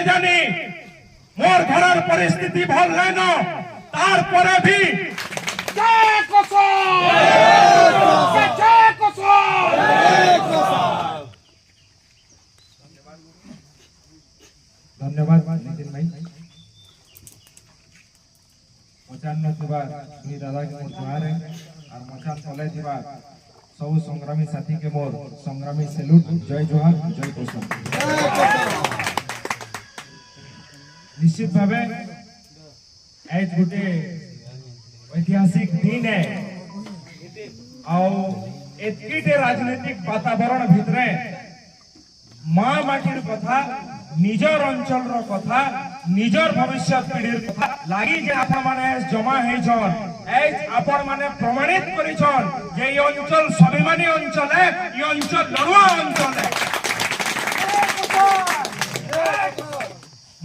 জানি মোর ঘরের পরিস্থিতি ভাল নাই ন তারপরে ভি ধন্যবাদ নিতিন ভাই মচান দুই দাদা के मोर जुहार है और मचान तले थिबा सब संग्रामी साथी के मोर संग्रामी सैल्यूट जय जोहार जय कोसम निश्चित भावे आज गोटे ऐतिहासिक दिन है और एतकीटे राजनीतिक वातावरण भितरे माँ माटिर कथा निजर अंचल रो कथा निजर भविष्य पीढ़ीर कथा लागी जे आपण माने जमा हेछन एज आपण माने प्रमाणित करिछन जे ई अंचल स्वाभिमानी अंचल है ई अंचल लड़ुआ अंचल है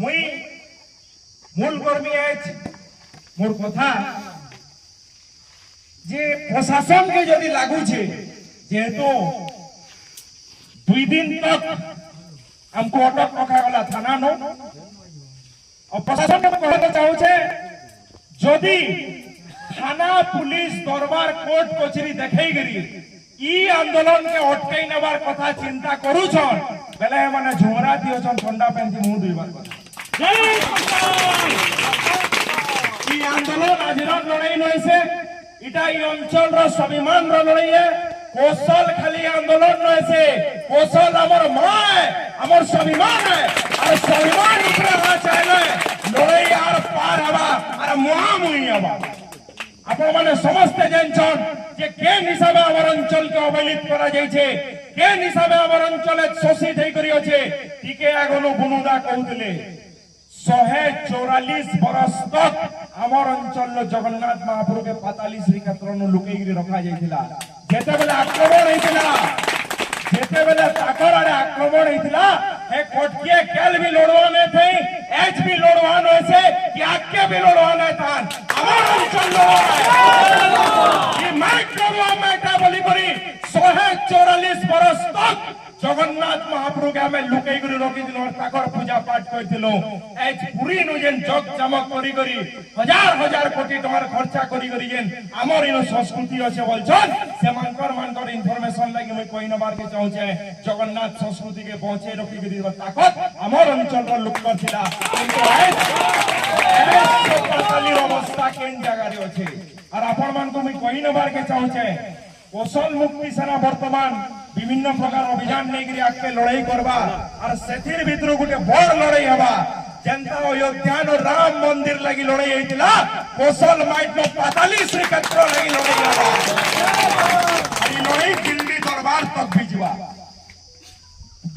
मुई मूल कर्मी एज मोर कथा जे प्रशासन के यदि लागू छे जेहेतु 2 दिन तक हमको अटक रखा गला थाना नो और प्रशासन को कहते चाहूचे जदि थाना पुलिस दरबार कोर्ट कचेरी देखई गरी ई आंदोलन के अटकई नेबार कथा चिंता करूछन बेले माने झोरा दियोछन ठंडा पेंती मुंह दुइबार कथा ई आंदोलन आजिरा लड़ाई नइसे इटा ई अंचल रो स्वाभिमान रो लड़ाई है कौशल खाली आंदोलन नइसे कौशल हमर मां है हमर स्वाभिमान है और स्वाभिमान ऊपर आ चाहे लड़ाई आर पार हवा और मुआ मुई हवा आपण माने समस्त जानछन जे केन हिसाबे हमर अंचल के अवहेलित करा जाय छे केन हिसाबे हमर अंचल शोषित हे करियो छे टिके आगनो बुनुदा कहउतले 144 बरस तक हमर अंचल जगन्नाथ महाप्रभु के 45 श्रीक्षेत्र नु लुकेगिरी रखा जायतिला जेते बेले आक्रमण हेतिला जेते बेले ताकर आरे आक्रमण हेतिला ए कोटके केल भी लड़वा ने थे एच भी लड़वा ने से कि आके भी लड़वा ने था हमर अंचल ये माइक्रो मेटा बोली करी 144 बरस तक जगन्नाथ महाप्रभु के हमें लुकई करी रखी दिलो और ताकर पूजा पाठ करथिलो एज पूरी नु जेन जग जमक करी करी हजार हजार कोटी टका खर्चा करी करी जेन हमर इनो संस्कृति আছে বলছন से मानकर इन्फॉर्मेशन लागि মই कोई न बार के चाहू छे जगन्नाथ संस्कृति के पहुंचे रखी करी ताकत हमर अंचल रो लोक करथिला किंतु एज अवस्था केन जगह रे अछि और आपण मान को मैं कोई न बार के चाहू छे कौशल मुक्ति सेना वर्तमान विभिन्न प्रकार अभियान नहीं आके लड़ाई करवा और सेथिर भीतर गोटे बड़ लड़ाई हवा जनता अयोध्या नो राम मंदिर लगी लड़ाई हेतिला कौशल माइट नो 45 श्रीक्षेत्र लगी लड़ाई हवा और लड़ाई दिल्ली दरबार तक भिजवा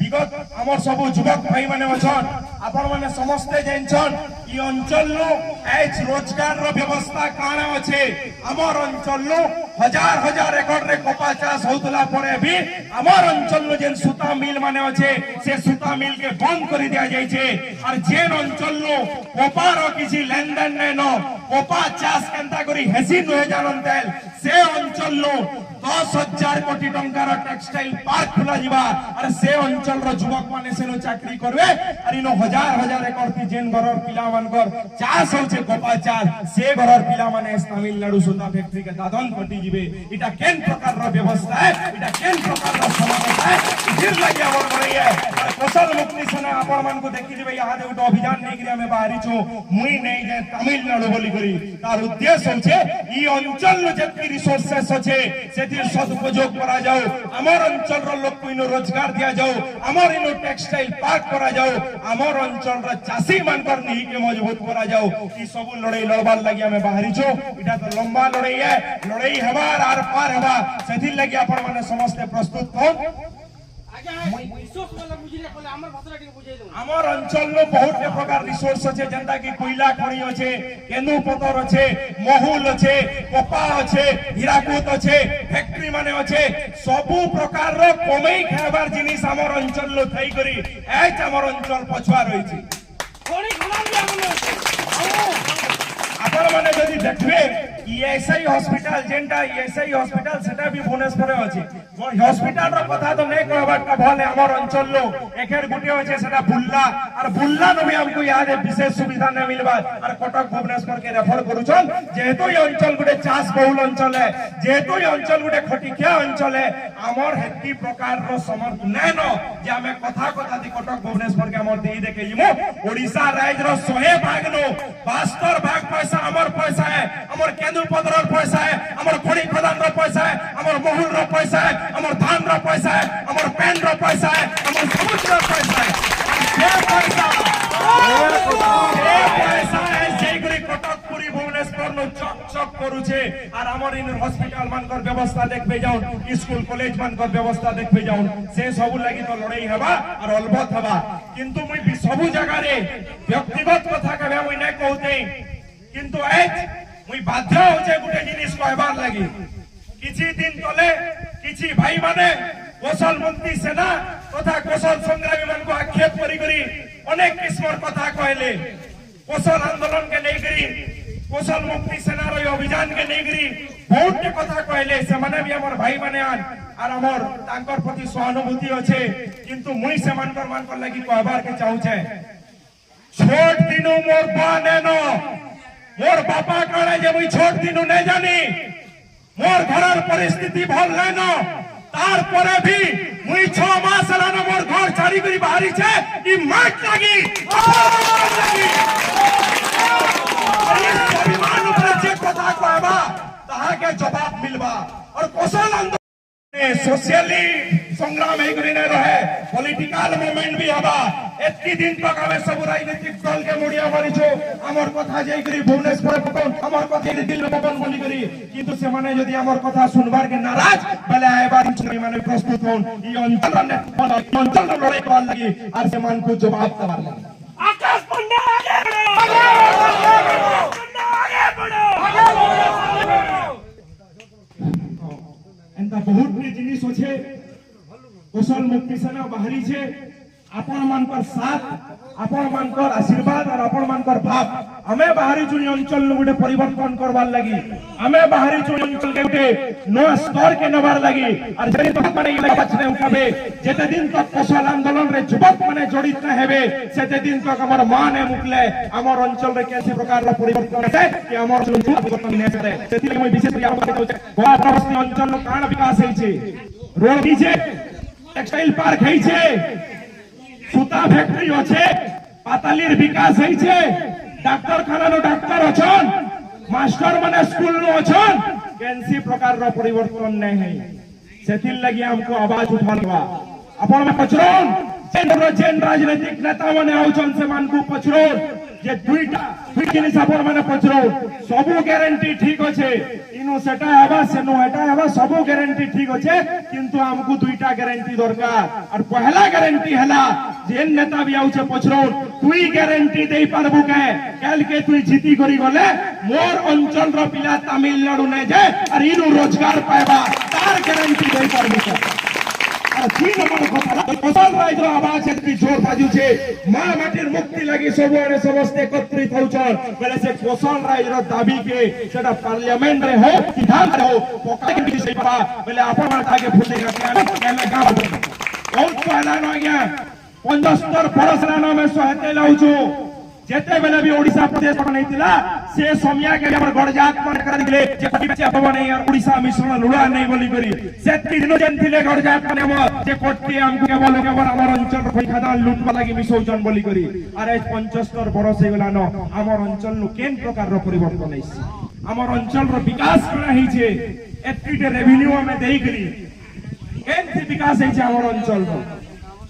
विगत हमर सब युवक भाई माने अछन आपण माने समस्त जानछन ई अंचल नो एज रोजगार रो व्यवस्था काना अछि हमर अंचल नो हजार हजार एकड़ रे कपा चाष होतला परे भी हमर अंचल नो जेन सूता मिल माने अछि से सूता मिल के बंद कर दिया जाय छे और जेन अंचल नो कपा रो किछि लेनदेन नै नो कपा चाष केनता करी हेसी न जानतेल से अंचल नो 10,000 कोटी टंकार टेक्सटाइल पार्क खुला जीवा और से अंचल रो युवक माने सेनो चाकरी करबे और इनो हजार हजार एकड़ की जेन घरर पिला मानकर चाष होचे कपा चाष से घरर पिला माने तमिलनाडु सूता फैक्ट्री के दादन कटी जीवे इटा केन प्रकार रो व्यवस्था है इटा केन प्रकार रो समाज है फिर लगे हमर बड़ी है और कौशल मुक्ति सेना आपण मान को देखि जेबे यहां दे उठो अभियान नै करी हमें बाहरी छु मुई नै जे तमिलनाडु बोली करी तार उद्देश्य होचे ई अंचल नो जेति रिसोर्सेस होचे सेतिर सदुपयोग करा जाओ हमर अंचल रो लोक को रोजगार दिया जाओ हमर इनो टेक्सटाइल पार्क करा जाओ हमर अंचल रो चासी मानकर नहीं के मजबूत करा जाओ ई सब लड़ाई लड़बार लागि हमें बाहरी छु इटा तो लंबा लड़ाई है लड़ाई हमार आर पार हवा सेथिर लागि आपण माने समस्त प्रस्तुत कोन हमर अंचल नो बहुत प्रकार रिसोर्स अछि जनता की कोयला खणी अछि केंदु पतर अछि महूल अछि कपा अछि हीराकुद अछि फैक्ट्री माने अछि सब प्रकार रो कमई खाबार जिनिस हमर अंचल लो थई करी एच हमर अंचल पछुआ रही छी कोनी खलाम भी हमन आपण माने जदी देखबे ई ईएसआई हॉस्पिटल जेंटा ईएसआई हॉस्पिटल सेटा भी भुवनेश्वर अछि हॉस्पिटल रो कथा तो नै कहबाटा भले हमर अंचल लो एकर गुटे होचे सेटा बुल्ला और बुल्ला न भी हमको याद है विशेष सुविधा नै मिलबा और कटक भुवनेश्वर के रेफर करूछन जेहेतु ये अंचल गुटे चाष बहुल अंचल है जेहेतु ये अंचल गुटे खटिकिया अंचल है हमर हेती प्रकार रो समर्थ नै न जे हमें कथा कथा दी कटक भुवनेश्वर के हमर देई देके जिमो ओडिसा राज्य रो 100 भाग नो 72 भाग पैसा हमर पैसा है हमर केंद्र पदर पैसा है हमर कोड़ी खदान रो पैसा है हमर बहुल रो पैसा है हमर धान रो पैसा है हमर पेन रो पैसा है हमर समुद्र रो पैसा है कटकपुरी भुवनेश्वर नो चक चक करूछे और हमर इन हॉस्पिटल मानकर व्यवस्था देखबे जाउन स्कूल कॉलेज मानकर व्यवस्था देखबे जाउन से सब लागि तो लड़ाई हेबा और अलबत हेबा किंतु मुई सब जगह रे व्यक्तिगत कथा कहबे मुई नै कहते किंतु आज मुई बाध्य होचे गुटे जिनिस कहबार लागि किछि दिन तले किछि भाई माने कौशल मुक्ति सेना तथा कौशल संग्रामी मान को आक्षेप करी अनेक किस्मर कथा कहले कौशल आंदोलन के नहीं करी कौशल मुक्ति सेना रो अभियान के नहीं करी बहुत के कथा कहले से माने भी हमर भाई माने आन और हमर तांकर प्रति सहानुभूति अछि किंतु मुई से मानकर लागि कहबार के चाहू छे छोट दिनु मोर बा नेनो मोर बापा कहले जे मुई छोट दिनु नै जानी मोर घरर परिस्थिति भल नै न तार परे भी मुई 6 मास लानो मोर घर छाड़ी करी बाहरी छे ई माट लागी अभिमान ऊपर जे कथा कहबा ताहा के जवाब मिलबा और कौशल आंदोलन सोशली संग्राम एक दिन रहे पॉलिटिकल मूवमेंट भी हबा एत्ती दिन तक हमें सब राजनीतिक दल के मुड़िया मारी छो हमर कथा जाई करी भुवनेश्वर पकन हमर कथा दिल में पकन बोली करी किंतु से माने यदि हमर कथा सुनबार के नाराज भले आएबार माने प्रस्तुत होन ई अंचल लड़ाई कर लगी और से मान को जवाब देबार लगी आकाश पंडा आगे बढ़ो एंता बहुत भी जिनिस होछे कौशल मुक्ति सेना बाहरी छे आपण मानकर साथ आपण मानकर आशीर्वाद और आपण मानकर भाव हमें बाहरी चुनी अंचल गुटे परिवर्तन करवार लगी हमें बाहरी चुनी अंचल के गुटे नया स्तर के नबार लगी और जति तक माने इला बचने उठाबे जेते दिन तक कौशल आंदोलन रे युवक माने जड़ित न हेबे सेते दिन तक हमर माने मुकले हमर अंचल रे कैसे प्रकार रो परिवर्तन है कि हमर परिवर्तन नै हेते सेति मैं विशेष प्रयास करते छै गोवा प्रवासी अंचल नो काण विकास होइ छै रोड भी छै टेक्सटाइल पार्क होइ छै सूता फैक्ट्री আছে পাতালির বিকাশ হইছে ডাক্তারখানা নো ডাক্তার আছেন মাস্টার মানে স্কুল নো আছেন কেনসি প্রকার रो परिवर्तन नै है সেতিল লাগি हमको आवाज उठावा अपन में पचरोन जेन राजनीतिक नेता माने आउछन से मान को पचरोन जे दुईटा जिनिस अपन माने पचरोन सबो ग्यारंटी ठीक আছে इनो सेटा हेबा सेनो हेटा हेबा सबो ग्यारंटी ठीक আছে किंतु हमको दुईटा ग्यारंटी दरकार और पहला ग्यारंटी हला जेन नेता भी आउछे पचरोन तुई ग्यारंटी देई पारबो के कल के तुई जीती करी गले मोर अंचल रो पिला तमिलनाडु नै जे और इनु रोजगार पाएबा तार ग्यारंटी देई पारबो के तीन नंबर कथा कौशल राज्य आवाज एतकी जोर बाजू छे मां माटिर मुक्ति लागि सबोने समस्त एकत्रित होउछन बेले से कौशल राज्य दाबी के सेटा पार्लियामेंट रे हो विधान रे हो पका के विषय पा बेले अपन माथा के फुटे के एमे गाव बहुत पहला न गया 75 बरस लानो में सहते लाउछु जेते बेले भी ओडिसा प्रदेश बनैतिला से समिया के हमर गड़जात मन कर दिले जे पटिचे अपन नै यार ओडिसा मिश्रण लुड़ा नै बोली करी सेति दिन जेन थिले गड़जात मन हम जे कोटके हमको केवल हमर अंचल रो खदान लुटबा लागि मिसौजन बोली करी अरे 75 बरस हे गलानो हमर अंचल नु केन प्रकार रो परिवर्तन आइसी हमर अंचल रो विकास करा ही छे एतिटे रेवेन्यू में देई करी केन से विकास है छे हमर अंचल रो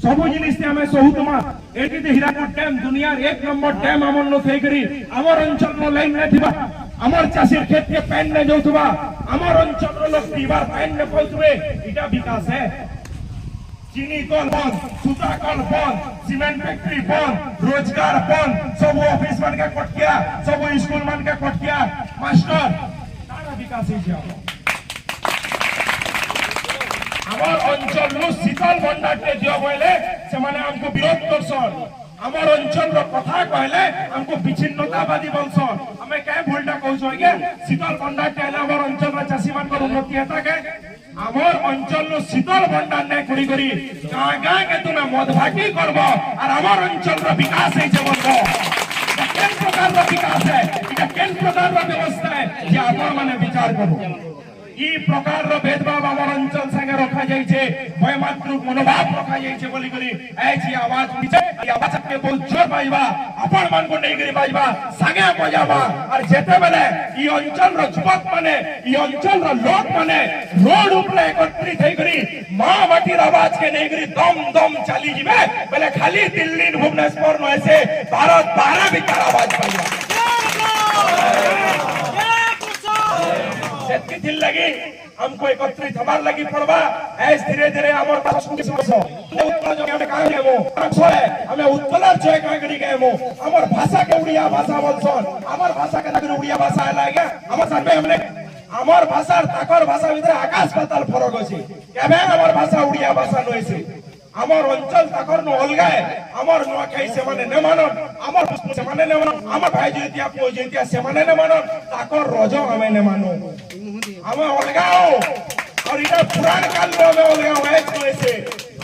सब जिनिस हमें सहुतमा एटी हीराकुद डैम दुनिया 1 नंबर डैम हमर नो थई करी हमर अंचल नो लाइन नै थिबा हमर चासीर खेत के पैन नै जोथबा हमर अंचल रो लोग दीवार पैन नै पहुंचबे इटा विकास है चीनी कल बंद सूता कल बंद सीमेंट फैक्ट्री बंद रोजगार बंद सब ऑफिस मन के कटकिया सब स्कूल मन के कटकिया मास्टर सारा विकास है छ हमर अंचल नो शीतल भंडार के दियो बोले से माने हमको विरोध करसन हमर अंचल रो कथा कहले हमको विच्छिन्नतावादी बोलसन हमें काय भूलटा कहू କରୁଛୁ ଆଜ୍ଞା ଶୀତଳ ଭଣ୍ଡାର ଟେ ଆମର ଅଞ୍ଚଳର ଚାଷୀ ମାନଙ୍କର ଉନ୍ନତି ହେତା କେ আমার অঞ্চল শীতল ভণ্ডার নে করি করি গাঁ গাঁ কে তুমি মদ ভাটি করব আর আমার অঞ্চলর বিকাশ হইছে বলবো কেন প্রকারর বিকাশ এটা কেন প্রকারর ব্যবস্থা যে আপন মানে বিচার করো এই প্রকারর ভেদভাব আমার অঞ্চল সঙ্গে রখা যাইছে ভয়মাত্রক মনোভাব রখা যাইছে বলি করি এই যে আওয়াজ উঠছে এই আওয়াজকে বহুত জোর পাইবা আপন মানকো নেই করি পাইবা সঙ্গে বজাবা আর যেতে বেলে এই অঞ্চলর যুবক মানে এই অঞ্চলর লোক মানে রোড উপরে একত্রিত হই করি মা মাটির আওয়াজ কে নেই করি দম দম চালি যাবে বেলে খালি দিল্লি ভুবনেশ্বর নয়ছে ভারত 12 বিকার আওয়াজ পাইবা सेत्की लगी हमको एकत्रित हमार लगी पड़वा ऐस धीरे धीरे हमर संस्कृति समझो उत्कल जो हमें कहां गए मो है हमें उत्कलर छे कहां गड़ी गए मो हमर भाषा के उड़िया भाषा बोलछन हमर भाषा के नगर उड़िया भाषा आला गया हमर साथ हमने हमर भाषार ताकर भाषा ভিতরে আকাশ পাতাল ফরক আছে কেবে हमर भाषा उड़िया भाषा নইছে আমার অঞ্চল তাকর ন অলগায় আমার নোয়াখাই সেমানে নে মানন আমার সেমানে নে মানন আমার ভাই যদি আপনি যদি সেমানে নে মানন তাকর রজ আমি নে মানো আমি অলগাও আর এটা পুরাণ কাল রে অলগাও এক হইছে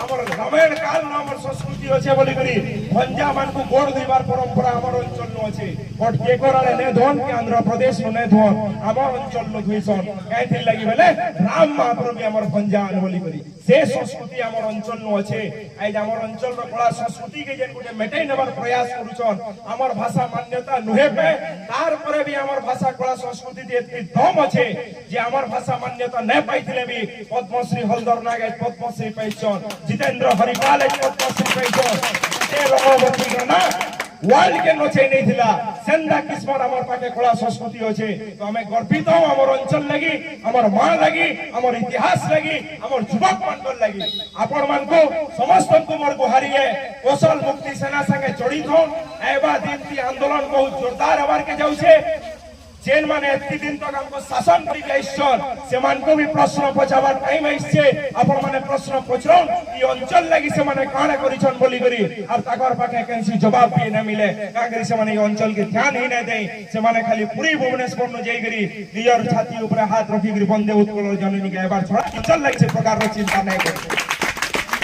আমার রামায়ণ কাল আমার সংস্কৃতি আছে বলি করি ভঞ্জা মানকু গোড় দিবার পরম্পরা আমার অঞ্চল ন আছে বট কে করালে নে ধন কি আন্ধ্র প্রদেশ নে ধন আমার অঞ্চল ন ধুইছন কাইথি লাগি বলে রাম মহাপ্রভু আমার ভঞ্জা বলি করি সে সংস্কৃতি আমার অঞ্চল ন আছে এই যে আমার অঞ্চলর কলা সংস্কৃতি কে যেন গুটে মেটাই নেবার প্রয়াস করুছন আমার ভাষা মান্যতা নুহে পে তারপরে বি আমার ভাষা কলা সংস্কৃতি এতকি দম আছে যে আমার ভাষা মান্যতা নে পাইছিলে বি পদ্মশ্রী হলদর নাগ পদ্মশ্রী পাইছন जितेंद्र हरिपाल पद्मश्री पाइछन से रघुवती ना वर्ल्ड के नचे नहीं थिला सेंदा किस्मर हमर पाके कला संस्कृति होचे तो हमें गर्वित हूं हमर अंचल लगी हमर मां लगी हमर इतिहास लगी हमर युवक मंडल लगी आपण मान को समस्त को मोर गुहारी है कौशल मुक्ति सेना संगे जड़ित हूं एबा दिन की आंदोलन बहुत जोरदार हबार के जाउछे जेन माने एति दिन तक हमको शासन करी गइछन से मान को भी प्रश्न पचाबार टाइम आइछे आपण माने प्रश्न पचरन ई अंचल लागि से माने काना करिछन बोली करी और ताकर पाके कैसी जवाब भी न मिले कांग्रेस से माने ई अंचल के ध्यान ही न दे से माने खाली पूरी भुवनेश्वर न जाई करी नियर छाती ऊपर हाथ रखी करी बंदे उत्कल जननी के एबार छोड़ा अंचल लागि से प्रकार रो चिंता नै करी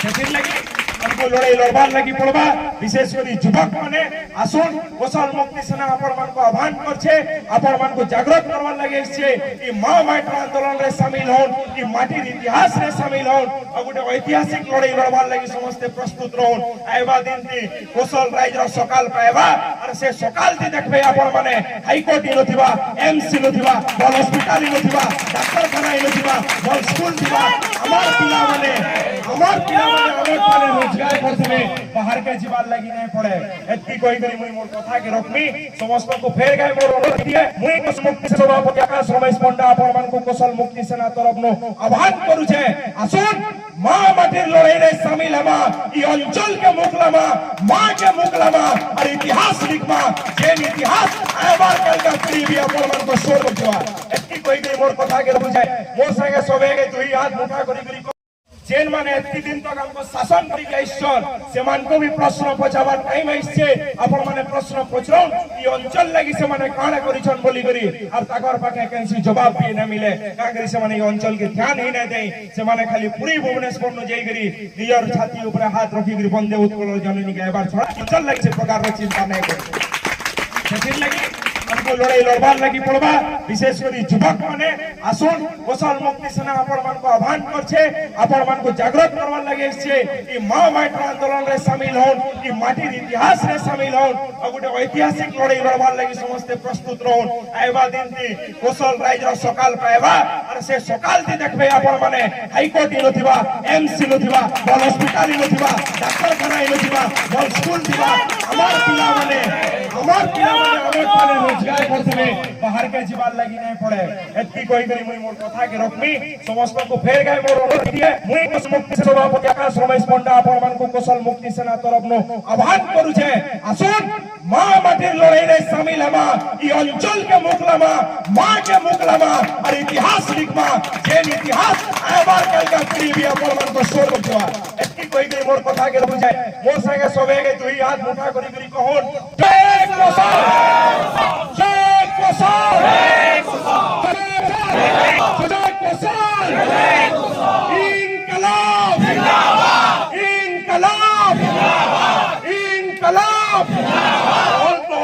सेतिर लागि हमको लड़ाई लड़बार लगी पड़वा विशेष करी युवक माने आसुन कौशल मुक्ति सेना आपण मान को आह्वान करछे आपण मान को जागृत करवार लगे छे ई मां माटी आंदोलन रे शामिल होन ई माटीर इतिहास रे शामिल होन आ गुटे ऐतिहासिक लड़ाई लड़बार लगी समस्त प्रस्तुत रहन आइबा दिन ती कौशल राइज रो सकाल पाएबा और से सकाल ती देखबे आपण माने हाईकोर्ट इ नथिबा एमसी नथिबा बल हॉस्पिटल इ नथिबा डाक्तरखाना इ नथिबा बल स्कूल थिबा हमार पिला माने हमर रोजगार करथबे बाहर के जीवार लागि नै पड़े एत्ती कोई करी मुई मोर कथा के रखमी समस्त को फेर गए मोर अनुरोध दिए मुई कौशल मुक्ति सभापति आकाश रमेश पंडा आपण मान को कौशल मुक्ति सेना तरफ नो आह्वान करू छे आसुन मां माटीर लड़ाई रे शामिल हमा ई अंचल के मुकलामा मां के मुकलामा और इतिहास लिखमा जेन इतिहास आबार कल का पीढ़ी भी आपण मान को छोड़ दिवा एत्ती कोई करी मोर कथा के रखू छे मोर संगे सबे के दुई हाथ मुठा करी जेन माने एत्ती दिन तक हमको शासन करी गइछन से मान को भी प्रश्न पचाबार टाइम आइछे आपण माने प्रश्न पचरन ई अंचल लागि से माने काना करिछन बोली करी और ताकर पाके कैसी जवाब भी न मिले कांग्रेस से माने ई अंचल के ध्यान ही न दे से माने खाली पूरी भुवनेश्वर न जाई करी नियर छाती ऊपर हाथ रखी करी बंदे उत्कल जननी के एबार छोड़ा अंचल लागि से प्रकार रो चिंता नै करी सेतिर लागि हमको लड़ाई लड़बार लगी पड़वा विशेष करी युवक माने आसुन कौशल मुक्ति सेना आपण मान को आह्वान करछे आपण मान को जागृत करवार लगे छे ई मां माटी आंदोलन रे शामिल होन ई माटीर इतिहास रे शामिल होन आ गुटे ऐतिहासिक लड़ाई लड़बार लगी समस्त प्रस्तुत रहन आइबा दिन ती कौशल राइज रो सकाल पाएबा और से सकाल ती देखबे आपण माने हाईकोर्ट इ नथिबा एमसी नथिबा बल हॉस्पिटल इ नथिबा डाक्तरखाना इ नथिबा बल स्कूल थिबा हमार पिला माने हमर पाले रोजगार करथबे बाहर के जीवार लागि नै पड़े एत्ती कोई करी मुई मोर कथा के रखमी समस्त को फेर गए मोर अनुरोध दिए मुई कौशल मुक्ति सभापति आकाश रमेश पंडा आपण मान को कौशल मुक्ति सेना तरफ नो आह्वान करू छे आसुन मां माटीर लड़ाई रे शामिल हमा ई अंचल के मुकलामा मां के मुकलामा और इतिहास लिखमा जेन इतिहास आबार कल का पीढ़ी भी आपण मान को छोड़ दिवा एत्ती कोई करी मोर कथा के रखू छे मोर संगे सबे के दुई हाथ मुठा करी कहन जय कौशल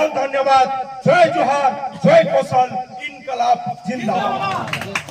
बहुत धन्यवाद। जय जोहार, जय कौशल, इनकलाब जिंदाबाद।